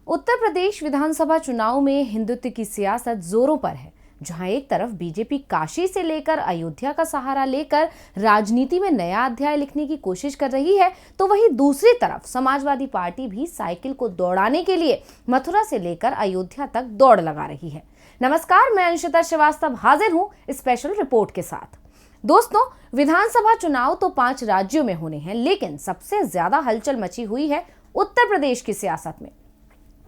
उत्तर प्रदेश विधानसभा चुनाव में हिंदुत्व की सियासत जोरों पर है। जहां एक तरफ बीजेपी काशी से लेकर अयोध्या का सहारा लेकर राजनीति में नया अध्याय लिखने की कोशिश कर रही है, तो वहीं दूसरी तरफ समाजवादी पार्टी भी साइकिल को दौड़ाने के लिए मथुरा से लेकर अयोध्या तक दौड़ लगा रही है। नमस्कार, मैं अंशिता श्रीवास्तव हाजिर हूं स्पेशल रिपोर्ट के साथ। दोस्तों, विधानसभा चुनाव तो 5 राज्यों में होने हैं, लेकिन सबसे ज्यादा हलचल मची हुई है उत्तर प्रदेश की सियासत में,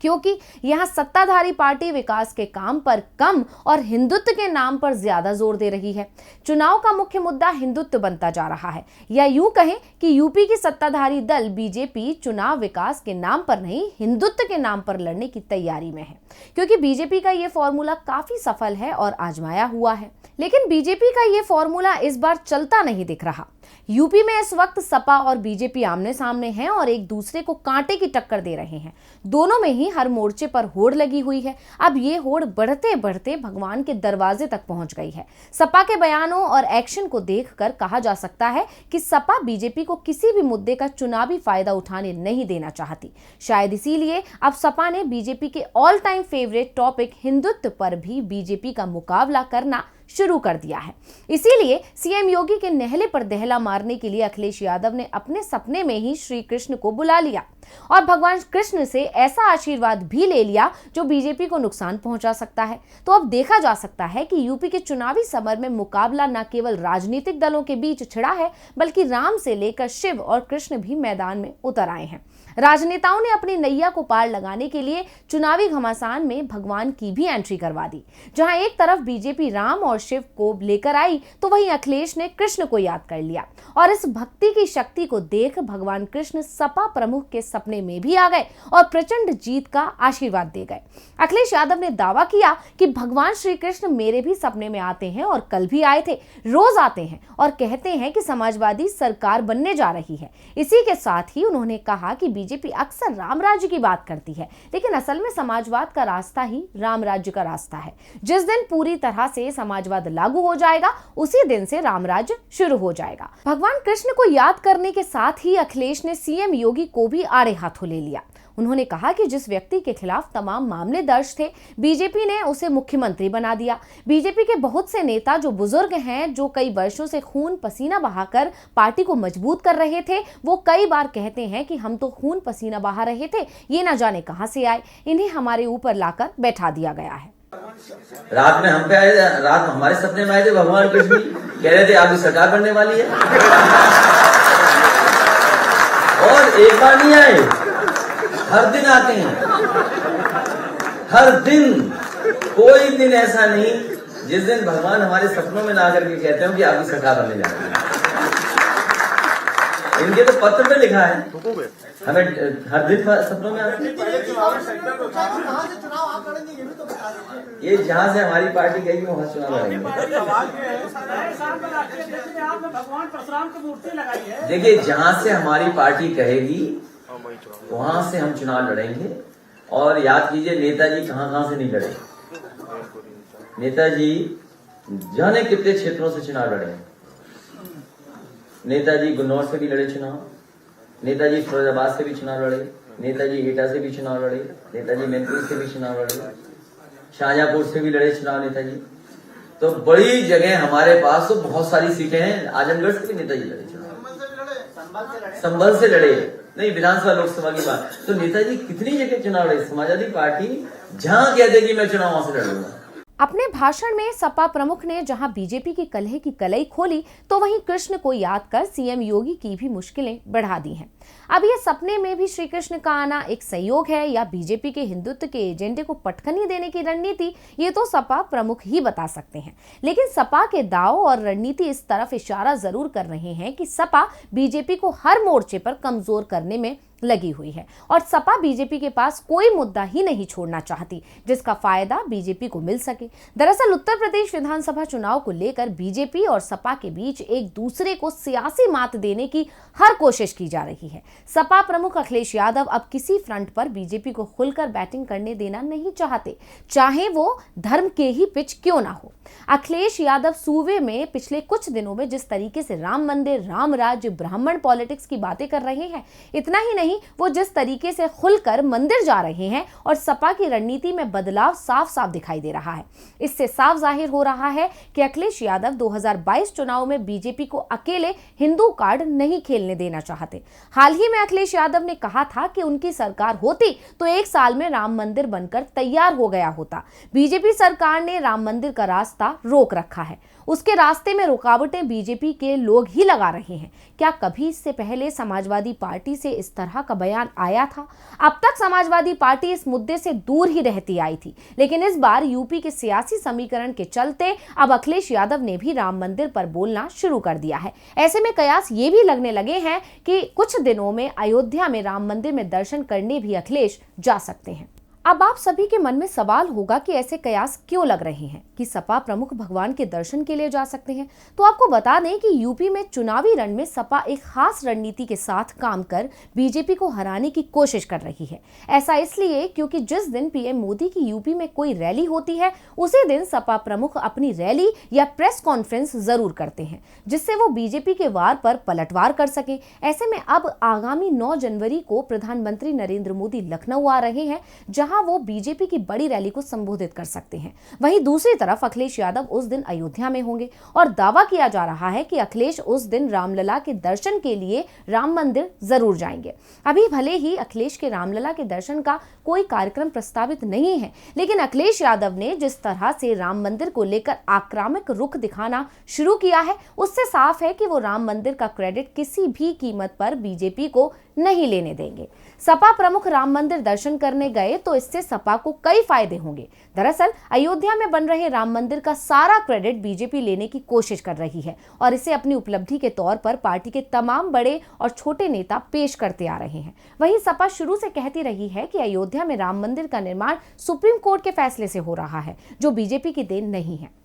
क्योंकि यहां सत्ताधारी पार्टी विकास के काम पर कम और हिंदुत्व के नाम पर ज्यादा जोर दे रही है। चुनाव का मुख्य मुद्दा हिंदुत्व बनता जा रहा है, या यूं कहें कि यूपी की सत्ताधारी दल बीजेपी चुनाव विकास के नाम पर नहीं, हिंदुत्व के नाम पर लड़ने की तैयारी में है, क्योंकि बीजेपी का ये फॉर्मूला काफी सफल है और आजमाया हुआ है। लेकिन बीजेपी का ये फॉर्मूला इस बार चलता नहीं दिख रहा। यूपी में इस वक्त सपा और बीजेपी आमने सामने हैं और एक दूसरे को कांटे की टक्कर दे रहे हैं। दोनों में ही हर मोर्चे पर होड़ लगी हुई है। अब ये होड़ बढ़ते बढ़ते भगवान के दरवाजे तक पहुंच गई है। सपा के बयानों और एक्शन को देखकर कहा जा सकता है कि सपा बीजेपी को किसी भी मुद्दे का चुनावी फायदा उठाने नहीं देना चाहती। शायद इसीलिए अब सपा ने बीजेपी के all time favourite topic Hindutva पर भी बीजेपी का मुकाबला करना शुरू कर दिया है। इसीलिए सीएम योगी के नेहले पर दहला मारने के लिए अखिलेश यादव ने अपने सपने में ही श्री कृष्ण को बुला लिया और भगवान कृष्ण से ऐसा आशीर्वाद भी ले लिया जो बीजेपी को नुकसान पहुंचा सकता है। तो अब देखा जा सकता है कि यूपी के चुनावी समर में मुकाबला न केवल राजनीतिक दलों के बीच छिड़ा है, बल्कि राम से लेकर शिव और कृष्ण भी मैदान में उतर आए हैं। राजनेताओं ने अपनी नैया को पार लगाने के लिए चुनावी घमासान में भगवान की भी एंट्री करवा दी। जहां एक तरफ बीजेपी राम और शिव को लेकर आई, तो वहीं अखिलेश ने कृष्ण को याद कर लिया और इस भक्ति की शक्ति को देख भगवान कृष्ण सपा प्रमुख के सपने में भी आ गए और प्रचंड जीत का आशीर्वाद दे गए। अखिलेश यादव ने दावा किया कि भगवान श्री कृष्ण मेरे भी सपने में आते हैं और कल भी आए थे, रोज आते हैं और कहते हैं कि समाजवादी सरकार बनने जा रही है। इसी के साथ ही उन्होंने कहा कि बीजेपी अक्सर राम राज्य की बात करती है, लेकिन असल में समाजवाद का रास्ता ही राम राज्य का रास्ता है। जिस दिन पूरी तरह से समाजवाद लागू हो जाएगा, उसी दिन से राम राज्य शुरू हो जाएगा। भगवान कृष्ण को याद करने के साथ ही अखिलेश ने सीएम योगी को भी आड़े हाथों ले लिया। उन्होंने कहा कि जिस व्यक्ति के खिलाफ तमाम मामले दर्ज थे, बीजेपी ने उसे मुख्यमंत्री बना दिया। बीजेपी के बहुत से नेता जो बुजुर्ग हैं, जो कई वर्षों से खून पसीना बहाकर पार्टी को मजबूत कर रहे थे, वो कई बार कहते हैं कि हम तो खून पसीना बहा रहे थे, ये ना जाने कहां से आए, इन्हें हमारे ऊपर लाकर बैठा दिया गया है। रात में हम पे आए, रात हमारे सपने में आए थे भगवान कृष्ण, कह रहे थे आपकी सरकार बनने वाली है, और एक बार नहीं आए, हर दिन आते हैं। हर दिन, कोई दिन ऐसा नहीं जिस दिन भगवान हमारे सपनों में ना करके कहते हो कि आपकी सरकार बनने जा रही है। इनके तो पत्र में लिखा है, हमें हर दिन सपनों में आते हैं। ये जहां से हमारी पार्टी गई वहां चुनाव लड़ेंगे। देखिए, जहां से हमारी पार्टी कहेगी वहां से हम चुनाव लड़ेंगे। और याद कीजिए, नेताजी कहां से नहीं लड़े। नेताजी जाने कितने क्षेत्रों से चुनाव लड़े। नेताजी गुन्नौर से भी लड़े चुनाव, नेताजी फिरोजाबाद से भी चुनाव लड़े, नेताजी एटा से भी चुनाव लड़े, नेताजी मैनपुरी से भी चुनाव लड़े, शाहजहांपुर से भी लड़े चुनाव नेताजी। तो बड़ी जगह हमारे पास तो बहुत सारी सीटें हैं। आजमगढ़ से भी नेताजी लड़े चुनाव, संभल से लड़े, नहीं विधानसभा लोकसभा की बात। तो नेताजी कितनी जगह चुनाव लड़े। समाजवादी पार्टी जहां कह देगी मैं चुनाव वहां से लड़ूंगा। अपने भाषण में सपा प्रमुख ने जहां बीजेपी की कलह की कलई खोली, तो वहीं कृष्ण को याद कर सीएम योगी की भी मुश्किलें बढ़ा दी हैं। अब ये सपने में भी श्री कृष्ण का आना एक संयोग है या बीजेपी के हिंदुत्व के एजेंडे को पटखनी देने की रणनीति, ये तो सपा प्रमुख ही बता सकते हैं। लेकिन सपा के दाव और रणनीति इस तरफ इशारा जरूर कर रहे हैं कि सपा बीजेपी को हर मोर्चे पर कमजोर करने में लगी हुई है और सपा बीजेपी के पास कोई मुद्दा ही नहीं छोड़ना चाहती जिसका फायदा बीजेपी को मिल सके। दरअसल उत्तर प्रदेश विधानसभा चुनाव को लेकर बीजेपी और सपा के बीच एक दूसरे को सियासी मात देने की हर कोशिश की जा रही है। सपा प्रमुख अखिलेश यादव अब किसी फ्रंट पर बीजेपी को खुलकर बैटिंग करने देना नहीं चाहते, चाहे वो धर्म के ही पिच क्यों ना हो। अखिलेश यादव सूबे में पिछले कुछ दिनों में जिस तरीके से राम मंदिर, राम राज्य, ब्राह्मण पॉलिटिक्स की बातें कर रहे हैं, इतना ही नहीं नहीं, वो जिस तरीके से खुलकर मंदिर जा रहे हैं और सपा की रणनीति में बदलाव साफ साफ दिखाई दे रहा है। इससे साफ जाहिर हो रहा है कि अखिलेश यादव 2022 चुनाव में बीजेपी को अकेले हिंदू कार्ड नहीं खेलने देना चाहते। हाल ही में अखिलेश यादव ने कहा था कि उनकी सरकार होती तो 1 साल में राम मंदिर बनकर तैयार हो गया होता। बीजेपी सरकार ने राम मंदिर का रास्ता रोक रखा है, उसके रास्ते में रुकावटें बीजेपी के लोग ही लगा रहे हैं। क्या कभी इससे पहले समाजवादी पार्टी से इस तरह का बयान आया था? अब तक समाजवादी पार्टी इस मुद्दे से दूर ही रहती आई थी, लेकिन इस बार यूपी के सियासी समीकरण के चलते अब अखिलेश यादव ने भी राम मंदिर पर बोलना शुरू कर दिया है। ऐसे में कयास ये भी लगने लगे हैं कि कुछ दिनों में अयोध्या में राम मंदिर में दर्शन करने भी अखिलेश जा सकते हैं। अब आप सभी के मन में सवाल होगा कि ऐसे कयास क्यों लग रहे हैं कि सपा प्रमुख भगवान के दर्शन के लिए जा सकते हैं। तो आपको बता दें कि यूपी में चुनावी रण में सपा एक खास रणनीति के साथ काम कर बीजेपी को हराने की कोशिश कर रही है। ऐसा इसलिए क्योंकि जिस दिन पीएम मोदी की यूपी में कोई रैली होती है, उसी दिन सपा प्रमुख अपनी रैली या प्रेस कॉन्फ्रेंस जरूर करते हैं, जिससे वो बीजेपी के वार पर पलटवार कर सकें। ऐसे में अब आगामी 9 जनवरी को प्रधानमंत्री नरेंद्र मोदी लखनऊ आ रहे हैं, जहां वो बीजेपी की बड़ी रैली को संबोधित कर सकते हैं। वहीं दूसरी तरफ अखिलेश यादव उस दिन अयोध्या में होंगे और दावा किया जा रहा है कि अखिलेश उस दिन रामलला के दर्शन के लिए राम मंदिर जरूर जाएंगे। अभी भले ही अखिलेश के रामलला के दर्शन का कोई कार्यक्रम प्रस्तावित नहीं है, लेकिन अखिलेश यादव ने जिस तरह से राम मंदिर को लेकर आक्रामक रुख दिखाना शुरू किया है, उससे साफ है कि वो राम मंदिर का क्रेडिट किसी भी कीमत पर बीजेपी को नहीं लेने देंगे। सपा प्रमुख राम मंदिर दर्शन करने गए तो इससे सपा को कई फायदे होंगे। दरअसल अयोध्या में बन रहे राम मंदिर का सारा क्रेडिट बीजेपी लेने की कोशिश कर रही है और इसे अपनी उपलब्धि के तौर पर पार्टी के तमाम बड़े और छोटे नेता पेश करते आ रहे हैं। वहीं सपा शुरू से कहती रही है कि अयोध्या में राम मंदिर का निर्माण सुप्रीम कोर्ट के फैसले से हो रहा है, जो बीजेपी की देन नहीं है।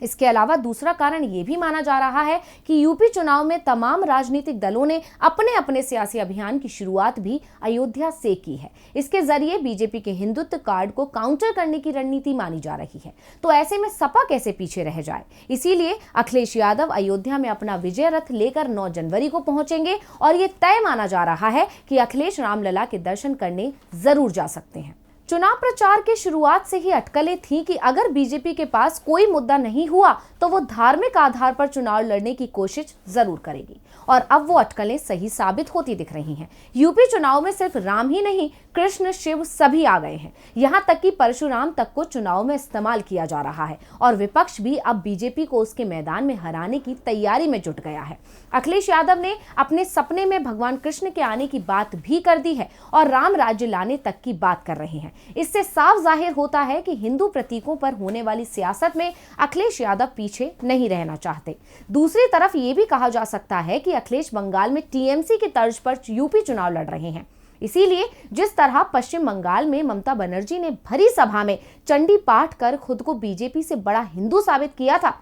इसके अलावा दूसरा कारण ये भी माना जा रहा है कि यूपी चुनाव में तमाम राजनीतिक दलों ने अपने अपने सियासी अभियान की शुरुआत भी अयोध्या से की है। इसके जरिए बीजेपी के हिंदुत्व कार्ड को काउंटर करने की रणनीति मानी जा रही है। तो ऐसे में सपा कैसे पीछे रह जाए, इसीलिए अखिलेश यादव अयोध्या में अपना विजय रथ लेकर 9 जनवरी को पहुंचेंगे और ये तय माना जा रहा है कि अखिलेश रामलला के दर्शन करने जरूर जा सकते हैं। चुनाव प्रचार की शुरुआत से ही अटकलें थी कि अगर बीजेपी के पास कोई मुद्दा नहीं हुआ तो वो धार्मिक आधार पर चुनाव लड़ने की कोशिश जरूर करेगी, और अब वो अटकलें सही साबित होती दिख रही हैं। यूपी चुनाव में सिर्फ राम ही नहीं, कृष्ण, शिव सभी आ गए हैं। यहाँ तक कि परशुराम तक को चुनाव में इस्तेमाल किया जा रहा है और विपक्ष भी अब बीजेपी को उसके मैदान में हराने की तैयारी में जुट गया है। अखिलेश यादव ने अपने सपने में भगवान कृष्ण के आने की बात भी कर दी है और राम राज्य लाने तक की बात कर रहे हैं। इससे साफ जाहिर होता है कि हिंदू प्रतीकों पर होने वाली सियासत में अखिलेश यादव पीछे नहीं रहना चाहते। दूसरी तरफ ये भी कहा जा सकता है कि अखिलेश बंगाल में टीएमसी की तर्ज पर यूपी चुनाव लड़ रहे हैं। इसीलिए जिस तरह पश्चिम बंगाल में ममता बनर्जी ने भरी सभा में चंडी पाठ कर खुद को बीजेपी से बड़ा हिंदू साबित किया था,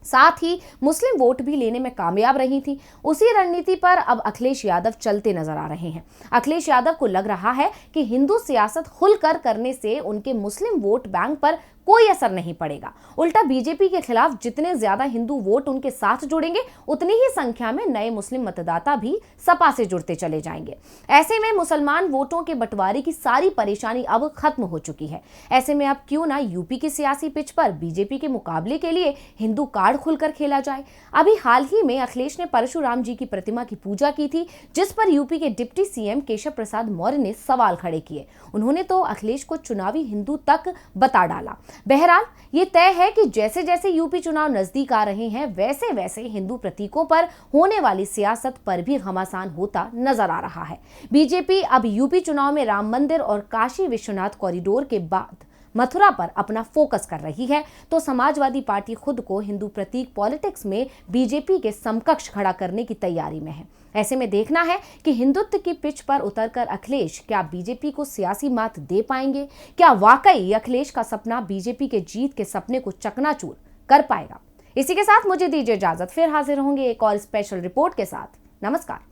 साथ ही मुस्लिम वोट भी लेने में कामयाब रही थी, उसी रणनीति पर अब अखिलेश यादव चलते नजर आ रहे हैं। अखिलेश यादव को लग रहा है कि हिंदू सियासत खुलकर करने से उनके मुस्लिम वोट बैंक पर कोई असर नहीं पड़ेगा। उल्टा बीजेपी के खिलाफ जितने ज्यादा हिंदू वोट उनके साथ जुड़ेंगे, उतनी ही संख्या में नए मुस्लिम मतदाता भी सपा से जुड़ते चले जाएंगे। ऐसे में मुसलमान वोटों के बंटवारे की सारी परेशानी अब खत्म हो चुकी है। ऐसे में अब क्यों ना यूपी की सियासी पिच पर बीजेपी के मुकाबले के लिए हिंदू कार्ड खुलकर खेला जाए। अभी हाल ही में अखिलेश ने परशुराम जी की प्रतिमा की पूजा की थी, जिस पर यूपी के डिप्टी सीएम केशव प्रसाद मौर्य ने सवाल खड़े किए। उन्होंने तो अखिलेश को चुनावी हिंदू तक बता डाला। बहरहाल ये तय है कि जैसे जैसे यूपी चुनाव नजदीक आ रहे हैं, वैसे वैसे हिंदू प्रतीकों पर होने वाली सियासत पर भी घमासान होता नजर आ रहा है। बीजेपी अब यूपी चुनाव में राम मंदिर और काशी विश्वनाथ कॉरिडोर के बाद मथुरा पर अपना फोकस कर रही है, तो समाजवादी पार्टी खुद को हिंदू प्रतीक पॉलिटिक्स में बीजेपी के समकक्ष खड़ा करने की तैयारी में है। ऐसे में देखना है कि हिंदुत्व की पिच पर उतरकर अखिलेश क्या बीजेपी को सियासी मात दे पाएंगे, क्या वाकई अखिलेश का सपना बीजेपी के जीत के सपने को चकनाचूर कर पाएगा। इसी के साथ मुझे दीजिए इजाजत, फिर हाजिर होंगे एक और स्पेशल रिपोर्ट के साथ। नमस्कार।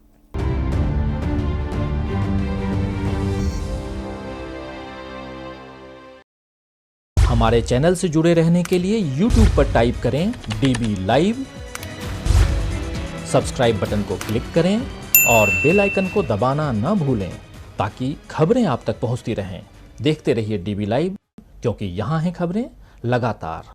हमारे चैनल से जुड़े रहने के लिए YouTube पर टाइप करें DB लाइव, सब्सक्राइब बटन को क्लिक करें और बेल आइकन को दबाना न भूलें। ताकि खबरें आप तक पहुंचती रहें। देखते रहिए डीबी लाइव, क्योंकि यहाँ हैं खबरें लगातार।